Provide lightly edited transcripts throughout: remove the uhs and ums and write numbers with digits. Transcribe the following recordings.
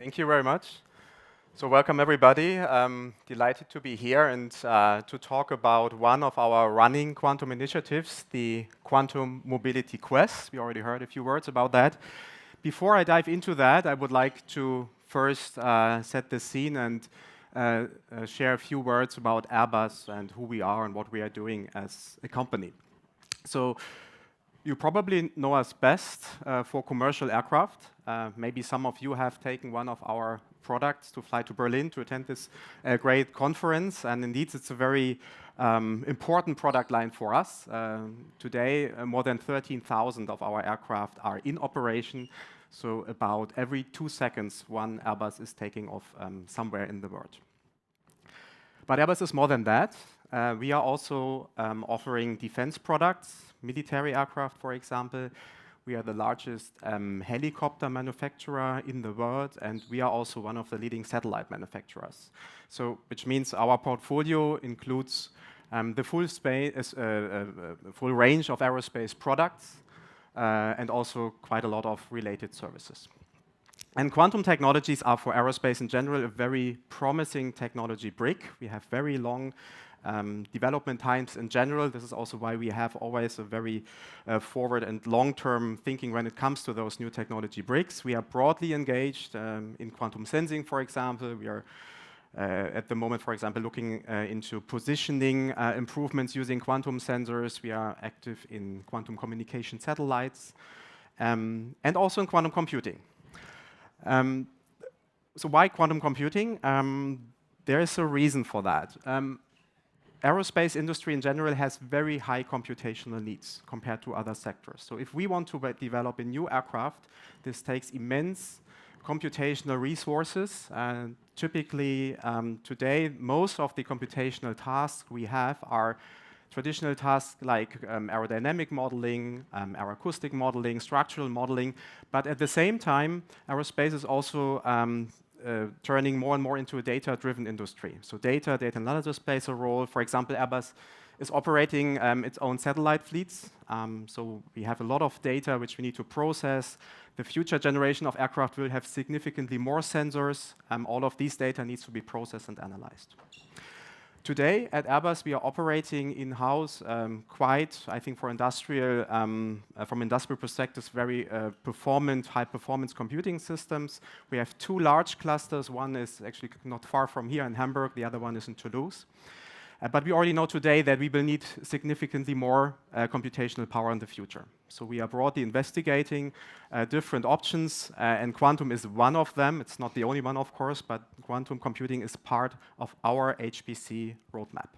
Thank you very much. So welcome everybody. Delighted to be here and to talk about one of our running quantum initiatives, the Quantum Mobility Quest. We already heard a few words about that. Before I dive into that, I would like to first set the scene and share a few words about Airbus and who we are and what we are doing as a company. So you probably know us best for commercial aircraft. Maybe some of you have taken one of our products to fly to Berlin to attend this great conference. And indeed, it's a very important product line for us. Today, more than 13,000 of our aircraft are in operation. So about every 2 seconds, one Airbus is taking off somewhere in the world. But Airbus is more than that. We are also offering defense products, military aircraft, for example. We are the largest helicopter manufacturer in the world, and we are also one of the leading satellite manufacturers. So, which means our portfolio includes the full range of aerospace products and also quite a lot of related services. And quantum technologies are, for aerospace in general, a very promising technology brick. We have very long development times in general. This is also why we have always a very forward and long-term thinking when it comes to those new technology bricks. We are broadly engaged in quantum sensing, for example. We are at the moment, for example, looking into positioning improvements using quantum sensors. We are active in quantum communication satellites and also in quantum computing. So why quantum computing? There is a reason for that. Aerospace industry in general has very high computational needs compared to other sectors. So if we want to develop a new aircraft, this takes immense computational resources. Typically, today, most of the computational tasks we have are traditional tasks like aerodynamic modeling, aeroacoustic modeling, structural modeling. But at the same time, aerospace is also turning more and more into a data-driven industry. So data analysis plays a role. For example, Airbus is operating its own satellite fleets. So we have a lot of data which we need to process. The future generation of aircraft will have significantly more sensors. All of these data needs to be processed and analyzed. Today at Airbus, we are operating in-house quite, I think, from industrial perspectives, very high-performance computing systems. We have 2 large clusters. One is actually not far from here in Hamburg. The other one is in Toulouse. But we already know today that we will need significantly more computational power in the future. So we are broadly investigating different options, and quantum is one of them. It's not the only one, of course, but quantum computing is part of our HPC roadmap.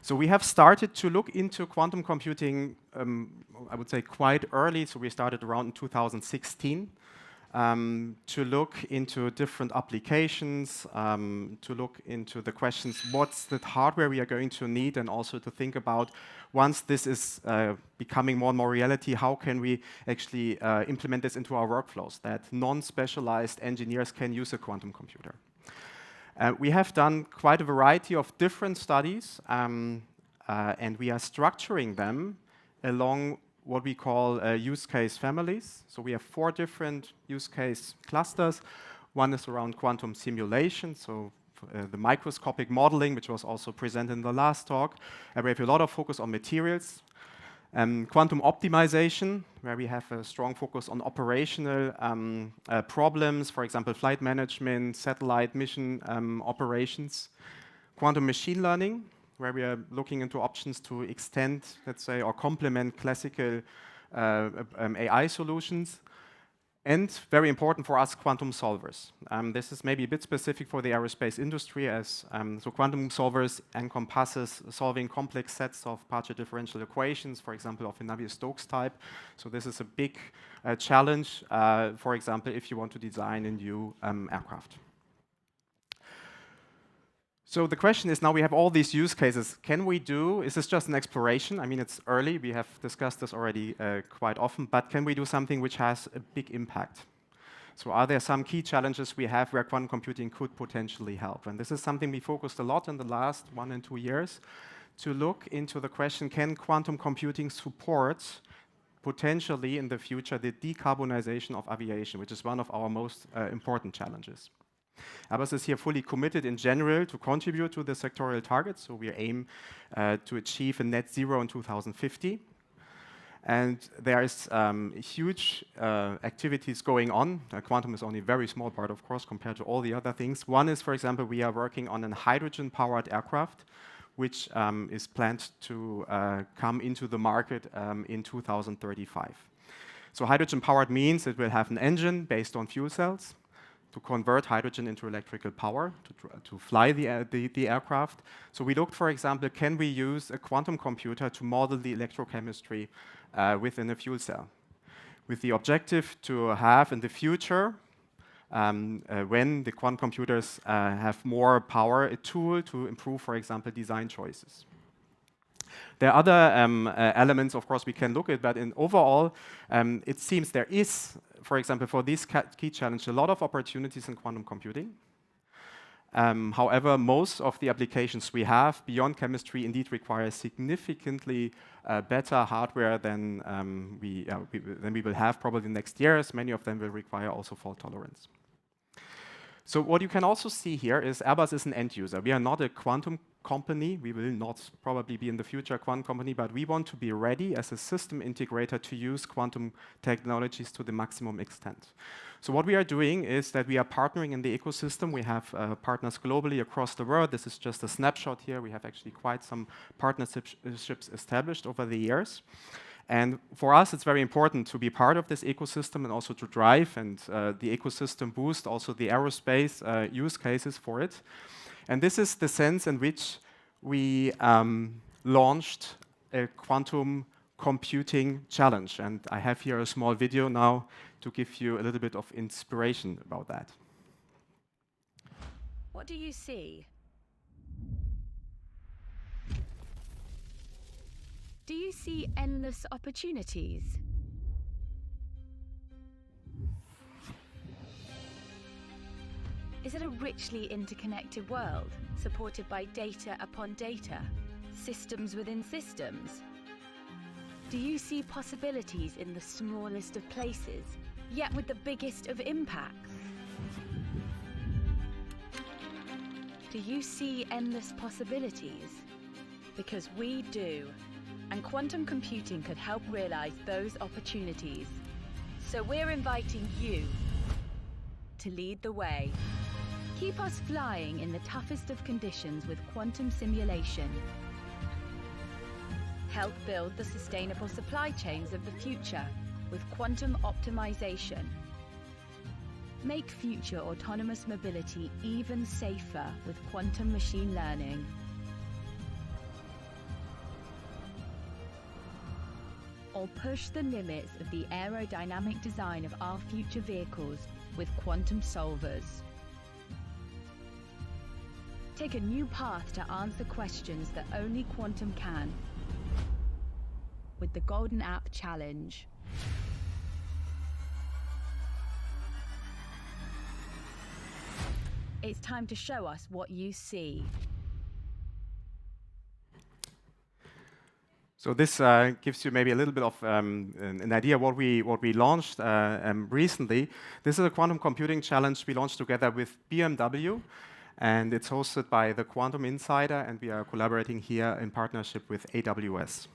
So we have started to look into quantum computing, I would say, quite early. So we started around in 2016. To look into different applications, to look into the questions, what's the hardware we are going to need, and also to think about, once this is becoming more and more reality, how can we actually implement this into our workflows, that non-specialized engineers can use a quantum computer. We have done quite a variety of different studies, and we are structuring them along what we call use case families. So we have 4 different use case clusters. One is around quantum simulation, so the microscopic modeling, which was also presented in the last talk. We have a lot of focus on materials. Quantum optimization, where we have a strong focus on operational problems, for example, flight management, satellite mission operations. Quantum machine learning, where we are looking into options to extend, let's say, or complement classical AI solutions. And very important for us, quantum solvers. This is maybe a bit specific for the aerospace industry, as so quantum solvers encompasses solving complex sets of partial differential equations, for example, of a Navier-Stokes type. So this is a big challenge, for example, if you want to design a new aircraft. So the question is, now we have all these use cases. Is this just an exploration? I mean, it's early. We have discussed this already quite often. But can we do something which has a big impact? So are there some key challenges we have where quantum computing could potentially help? And this is something we focused a lot in the last 1 and 2 years to look into the question, can quantum computing support potentially in the future the decarbonization of aviation, which is one of our most important challenges. Airbus is here fully committed in general to contribute to the sectorial targets, so we aim to achieve a net zero in 2050. And there is huge activities going on. Quantum is only a very small part, of course, compared to all the other things. One is, for example, we are working on a hydrogen-powered aircraft, which is planned to come into the market in 2035. So hydrogen-powered means it will have an engine based on fuel cells to convert hydrogen into electrical power to fly the aircraft. So we looked, for example, can we use a quantum computer to model the electrochemistry within a fuel cell, with the objective to have in the future, when the quantum computers have more power, a tool to improve, for example, design choices. There are other elements, of course, we can look at, but in overall, it seems there is, for example, for this key challenge, a lot of opportunities in quantum computing. However, most of the applications we have beyond chemistry indeed require significantly better hardware than we will have probably next years. Many of them will require also fault tolerance. So what you can also see here is Airbus is an end user. We are not a quantum company. We will not probably be in the future a quantum company, but we want to be ready as a system integrator to use quantum technologies to the maximum extent. So what we are doing is that we are partnering in the ecosystem. We have partners globally across the world. This is just a snapshot here. We have actually quite some partnerships established over the years. And for us, it's very important to be part of this ecosystem and also to drive and the ecosystem boost also the aerospace use cases for it. And this is the sense in which we launched a quantum computing challenge. And I have here a small video now to give you a little bit of inspiration about that. What do you see? Do you see endless opportunities? Is it a richly interconnected world, supported by data upon data, systems within systems? Do you see possibilities in the smallest of places, yet with the biggest of impacts? Do you see endless possibilities? Because we do. And quantum computing could help realize those opportunities. So we're inviting you to lead the way. Keep us flying in the toughest of conditions with quantum simulation. Help build the sustainable supply chains of the future with quantum optimization. Make future autonomous mobility even safer with quantum machine learning. Or push the limits of the aerodynamic design of our future vehicles with quantum solvers. Take a new path to answer questions that only quantum can with the Golden App Challenge. It's time to show us what you see. So this gives you maybe a little bit of an idea what we launched recently. This is a quantum computing challenge we launched together with BMW, and it's hosted by the Quantum Insider, and we are collaborating here in partnership with AWS.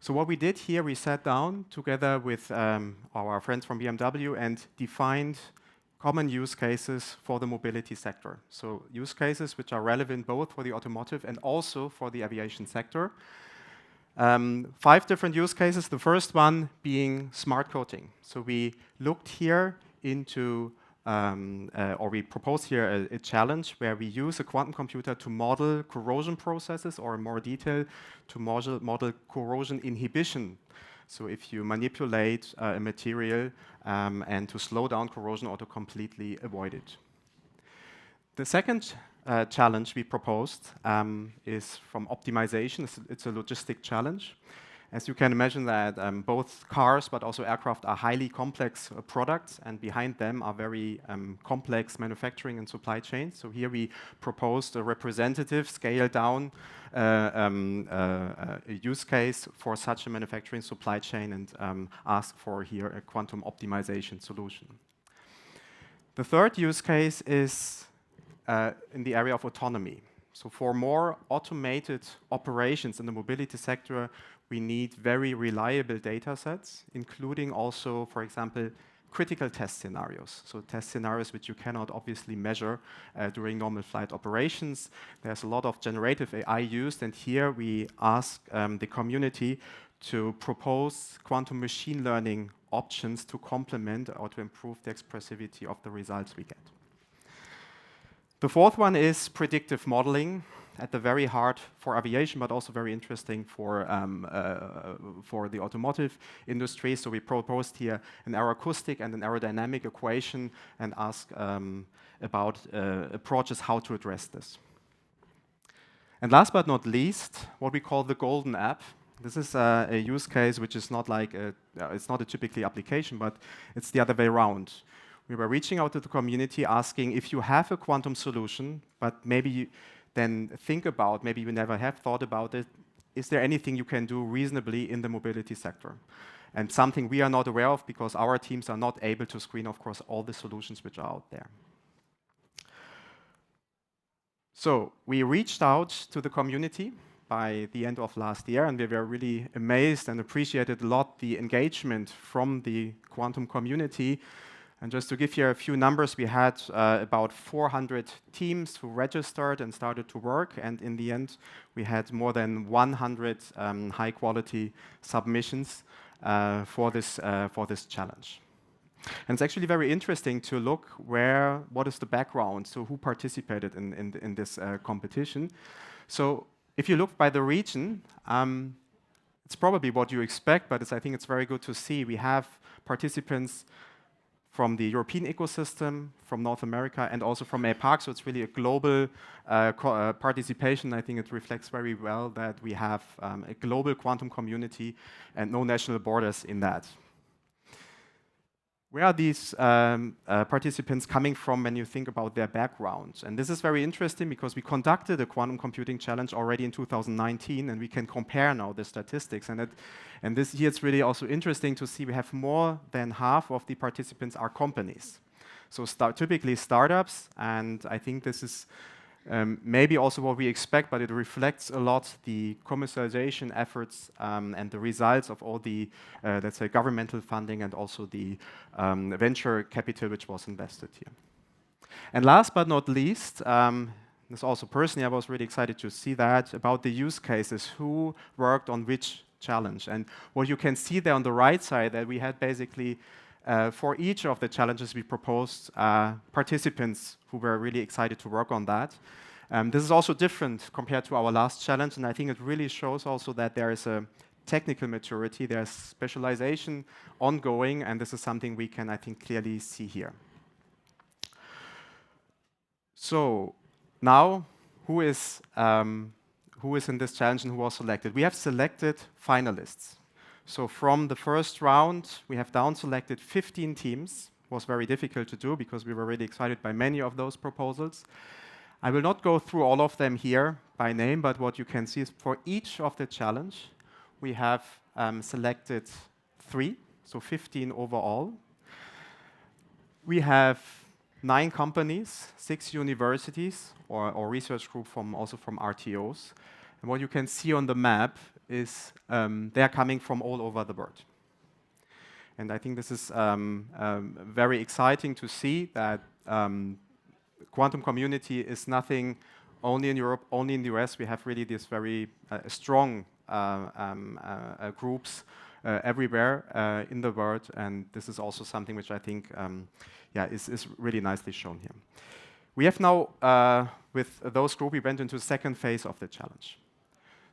So what we did here, we sat down together with our friends from BMW and defined common use cases for the mobility sector. So use cases which are relevant both for the automotive and also for the aviation sector. 5 different use cases, the first one being smart coating. So we looked here into, or we proposed here a challenge where we use a quantum computer to model corrosion processes, or in more detail, to model corrosion inhibition. So if you manipulate a material and to slow down corrosion or to completely avoid it. The second challenge we proposed is from optimization. It's a logistic challenge. As you can imagine that both cars but also aircraft are highly complex products, and behind them are very complex manufacturing and supply chains. So here we proposed a representative scale-down use case for such a manufacturing supply chain and ask for here a quantum optimization solution. The third use case is in the area of autonomy. So for more automated operations in the mobility sector, we need very reliable data sets, including also, for example, critical test scenarios. So test scenarios which you cannot obviously measure during normal flight operations. There's a lot of generative AI used, and here we ask the community to propose quantum machine learning options to complement or to improve the expressivity of the results we get. The fourth one is predictive modeling, at the very heart for aviation, but also very interesting for the automotive industry. So we proposed here an aeroacoustic and an aerodynamic equation and ask about approaches how to address this. And last but not least, what we call the golden app. This is a use case which is not like it's not a typical application, but it's the other way around. We were reaching out to the community asking if you have a quantum solution, but maybe then think about, maybe you never have thought about it, is there anything you can do reasonably in the mobility sector? And something we are not aware of because our teams are not able to screen, of course, all the solutions which are out there. So we reached out to the community by the end of last year, and we were really amazed and appreciated a lot the engagement from the quantum community. And just to give you a few numbers, we had about 400 teams who registered and started to work, and in the end, we had more than 100 high-quality submissions for this challenge. And it's actually very interesting to look what is the background, so who participated in this competition. So if you look by the region, it's probably what you expect, but I think it's very good to see. We have participants from the European ecosystem, from North America, and also from APAC. So it's really a global participation. I think it reflects very well that we have a global quantum community and no national borders in that. Where are these participants coming from when you think about their backgrounds? And this is very interesting because we conducted a quantum computing challenge already in 2019, and we can compare now the statistics. And this here it's really also interesting to see we have more than half of the participants are companies. So typically startups, and I think this is maybe also what we expect, but it reflects a lot the commercialization efforts and the results of all the, let's say, governmental funding and also the venture capital which was invested here. And last but not least, this also personally I was really excited to see that about the use cases, who worked on which challenge. And what you can see there on the right side, that we had basically for each of the challenges we proposed, participants who were really excited to work on that. This is also different compared to our last challenge, and I think it really shows also that there is a technical maturity, there's specialization ongoing, and this is something we can, I think, clearly see here. So now, who is in this challenge and who was selected? We have selected finalists. So from the first round, we have down-selected 15 teams. It was very difficult to do because we were really excited by many of those proposals. I will not go through all of them here by name, but what you can see is for each of the challenge, we have selected 3, so 15 overall. We have 9 companies, 6 universities, or research group also from RTOs. And what you can see on the map is they are coming from all over the world. And I think this is very exciting to see that quantum community is nothing only in Europe, only in the US. We have really these very strong groups everywhere in the world, and this is also something which I think is really nicely shown here. We have now, with those groups, we went into the second phase of the challenge.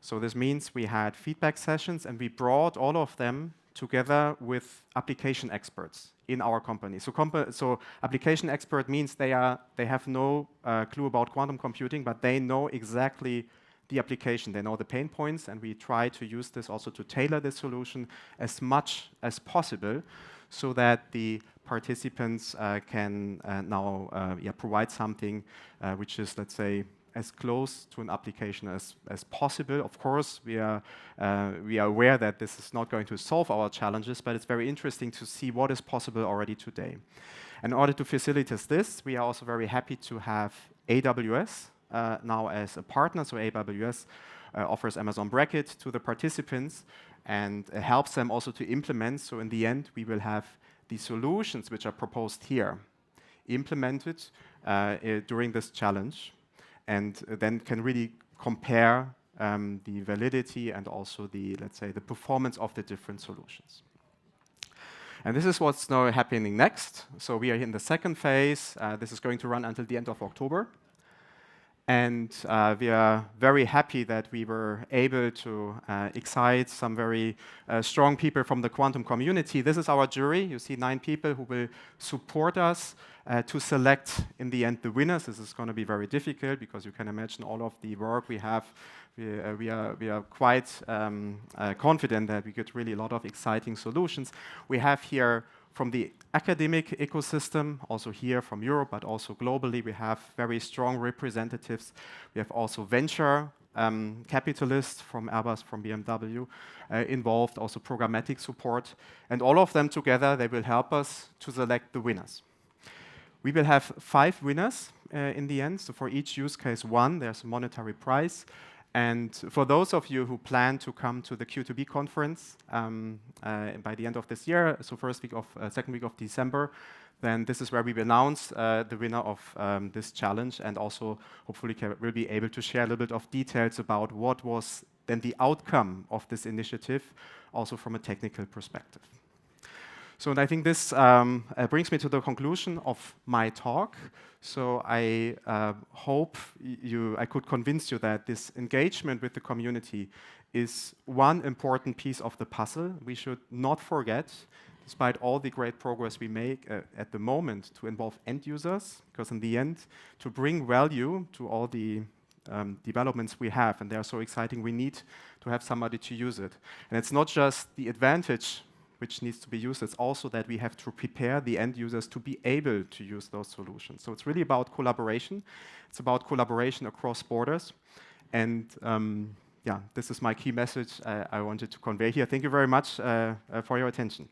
So this means we had feedback sessions, and we brought all of them together with application experts in our company. So application expert means they have no clue about quantum computing, but they know exactly the application, they know the pain points, and we try to use this also to tailor the solution as much as possible so that the participants can now provide something which is, let's say, as close to an application as possible. Of course, we are aware that this is not going to solve our challenges, but it's very interesting to see what is possible already today. In order to facilitate this, we are also very happy to have AWS now as a partner. So AWS offers Amazon Bracket to the participants and helps them also to implement. So in the end, we will have the solutions which are proposed here implemented during this challenge, and then can really compare the validity and also the, let's say, the performance of the different solutions. And this is what's now happening next. So we are in the second phase. This is going to run until the end of October. And we are very happy that we were able to excite some very strong people from the quantum community. This is our jury. You see 9 people who will support us to select, in the end, the winners. This is going to be very difficult because you can imagine all of the work we have. We are quite confident that we get really a lot of exciting solutions. We have here from the academic ecosystem, also here from Europe, but also globally, we have very strong representatives. We have also venture capitalists from Airbus, from BMW involved, also programmatic support. And all of them together, they will help us to select the winners. We will have 5 winners in the end. So for each use case 1, there's a monetary prize. And for those of you who plan to come to the Q2B conference by the end of this year, so second week of December, then this is where we will announce the winner of this challenge, and also hopefully we'll be able to share a little bit of details about what was then the outcome of this initiative, also from a technical perspective. So and I think this brings me to the conclusion of my talk. So I hope I could convince you that this engagement with the community is one important piece of the puzzle. We should not forget, despite all the great progress we make at the moment, to involve end users, because in the end, to bring value to all the developments we have, and they are so exciting, we need to have somebody to use it. And it's not just the advantage which needs to be used, it's also that we have to prepare the end users to be able to use those solutions. So it's really about collaboration. It's about collaboration across borders. And this is my key message I wanted to convey here. Thank you very much for your attention.